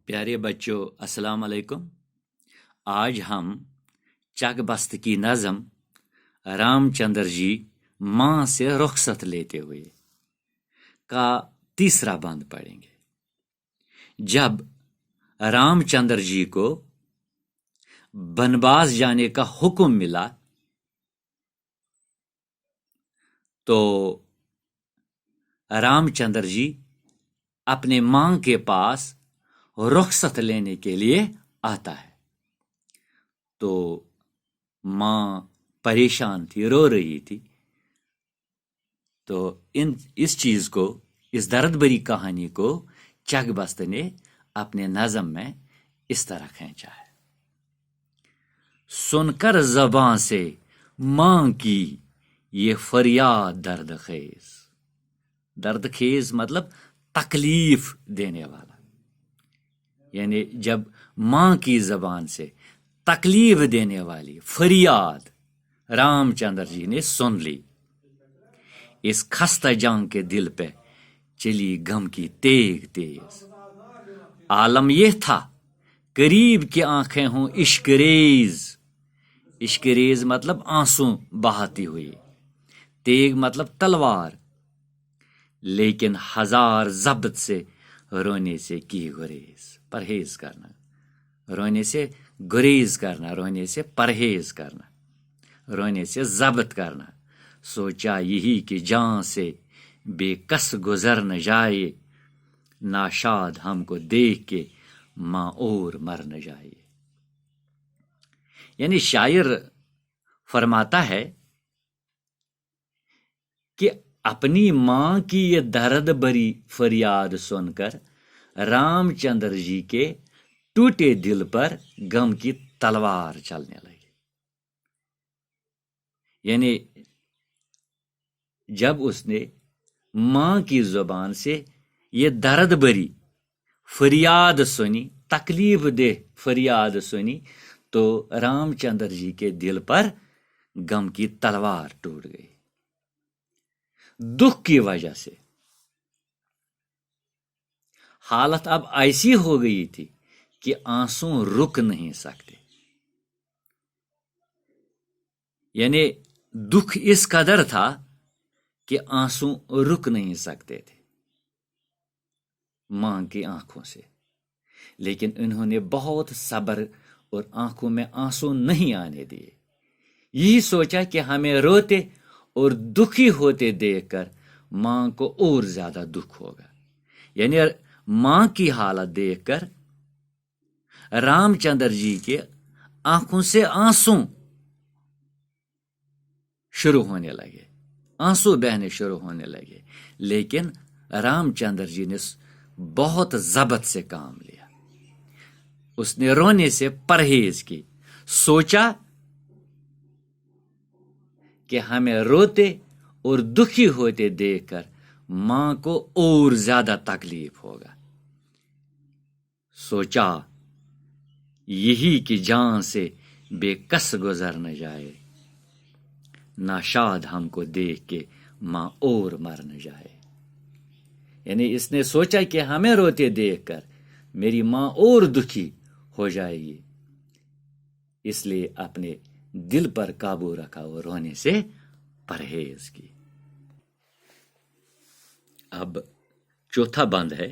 प्यारे बच्चों, अस्सलाम वालेकुम। आज हम चक बस्त की नज़म रामचंद्र जी माँ से रुखसत लेते हुए का तीसरा बंद पढ़ेंगे। जब रामचंद्र जी को बनवास जाने का हुक्म मिला तो रामचंद्र जी अपने माँ के पास रुखसत लेने के लिए आता है। तो माँ परेशान थी, रो रही थी। तो इस चीज को, इस दर्द भरी कहानी को चक बस्त ने अपने नज़म में इस तरह खींचा है। सुनकर ज़बां से माँ की ये फरियाद दर्द खेज मतलब तकलीफ देने वाला। यानी जब माँ की जबान से तकलीफ देने वाली फरियाद रामचंद्र जी ने सुन ली, इस खस्ता जान के दिल पे चली गम की तेग तेज। आलम यह था करीब की आंखें हों इश्क रेज मतलब आंसू बहाती हुई, तेग मतलब तलवार, लेकिन हजार जब्त से रोने से की गुरेज। परहेज करना, रोने से गुरेज करना, रोने से परहेज करना, रोने से जब्त करना। सोचा यही कि जान से बेकस गुजर न जाए, नाशाद हमको देख के माँ और मर न जाए। यानी शायर फरमाता है कि अपनी माँ की ये दर्द भरी फरियाद सुनकर रामचंद्र जी के टूटे दिल पर गम की तलवार चलने लगी। यानी जब उसने माँ की जुबान से ये दर्द भरी फरियाद सुनी, तकलीफ दे फरियाद सुनी, तो रामचंद्र जी के दिल पर गम की तलवार टूट गई। दुख की वजह से हालत अब ऐसी हो गई थी कि आंसू रुक नहीं सकते। यानी दुख इस कदर था कि आंसू रुक नहीं सकते थे मां की आंखों से। लेकिन उन्होंने बहुत सब्र और आंखों में आंसू नहीं आने दिए। यही सोचा कि हमें रोते और दुखी होते देखकर मां को और ज्यादा दुख होगा। यानी मां की हालत देखकर रामचंद्र जी के आंखों से आंसू शुरू होने लगे, आंसू बहने शुरू होने लगे। लेकिन रामचंद्र जी ने बहुत जब्त से काम लिया। उसने रोने से परहेज की। सोचा कि हमें रोते और दुखी होते देखकर मां को और ज्यादा तकलीफ होगा। सोचा यही कि जान से बेकस गुजर न जाए, नाशाद हमको देख के मां और मर न जाए। यानी इसने सोचा कि हमें रोते देखकर मेरी मां और दुखी हो जाएगी, इसलिए अपने दिल पर काबू रखा और रोने से परहेज की। अब चौथा बंद है।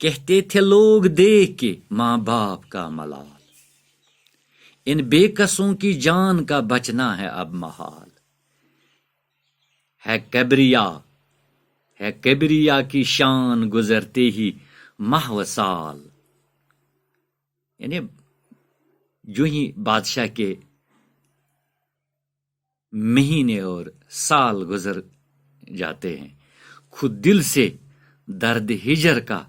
कहते थे लोग देख के मां बाप का मलाल, इन बेकसों की जान का बचना है अब महाल। है कबरिया की शान गुजरते ही महव साल। यानी जो ही बादशाह के महीने और साल गुजर जाते हैं, खुद दिल से दर्द हिजर का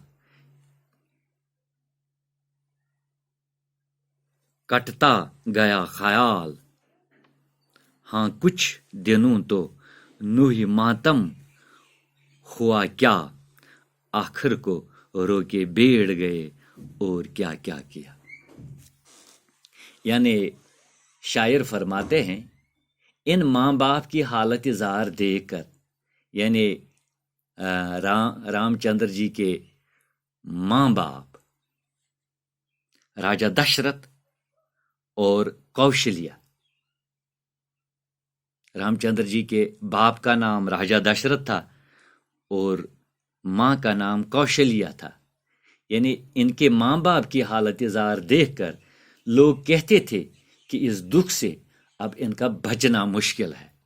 कटता गया ख्याल। हाँ कुछ दिनों तो नूही मातम हुआ क्या, आखिर को रोके बैठ गए और क्या क्या किया। यानी शायर फरमाते हैं इन माँ बाप की हालत ज़ार देखकर, यानी रामचंद्र जी के माँ बाप राजा दशरथ और कौशल्या। रामचंद्र जी के बाप का नाम राजा दशरथ था और माँ का नाम कौशल्या था। यानी इनके माँ बाप की हालत जार देखकर लोग कहते थे कि इस दुख से अब इनका बचना मुश्किल है।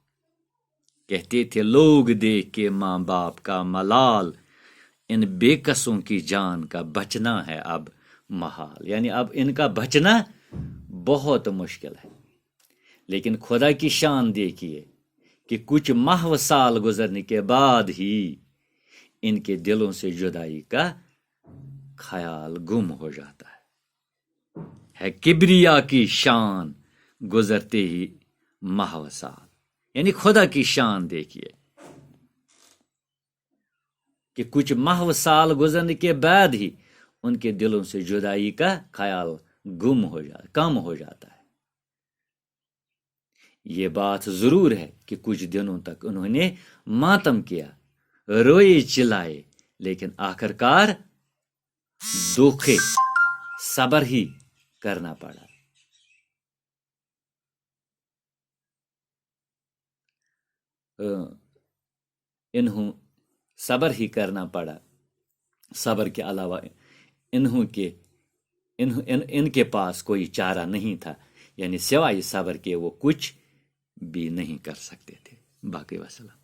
कहते थे लोग देख के माँ बाप का मलाल, इन बेकसों की जान का बचना है अब महाल। यानी अब इनका बचना बहुत मुश्किल है। लेकिन खुदा की शान देखिए कि कुछ माह साल गुजरने के बाद ही इनके दिलों से जुदाई का ख्याल गुम हो जाता है किबरिया की शान गुजरते ही माह साल। यानी खुदा की शान देखिए कि कुछ माह साल गुजरने के बाद ही उनके दिलों से जुदाई का ख्याल कम हो जाता है। ये बात जरूर है कि कुछ दिनों तक उन्होंने मातम किया, रोए चिल्लाए, लेकिन आखिरकार दुखे सब्र ही करना पड़ा। इन्हों सब्र ही करना पड़ा। सब्र के अलावा इनके पास कोई चारा नहीं था। यानी सिवाय सब्र के वो कुछ भी नहीं कर सकते थे। बाकी वसल्लम।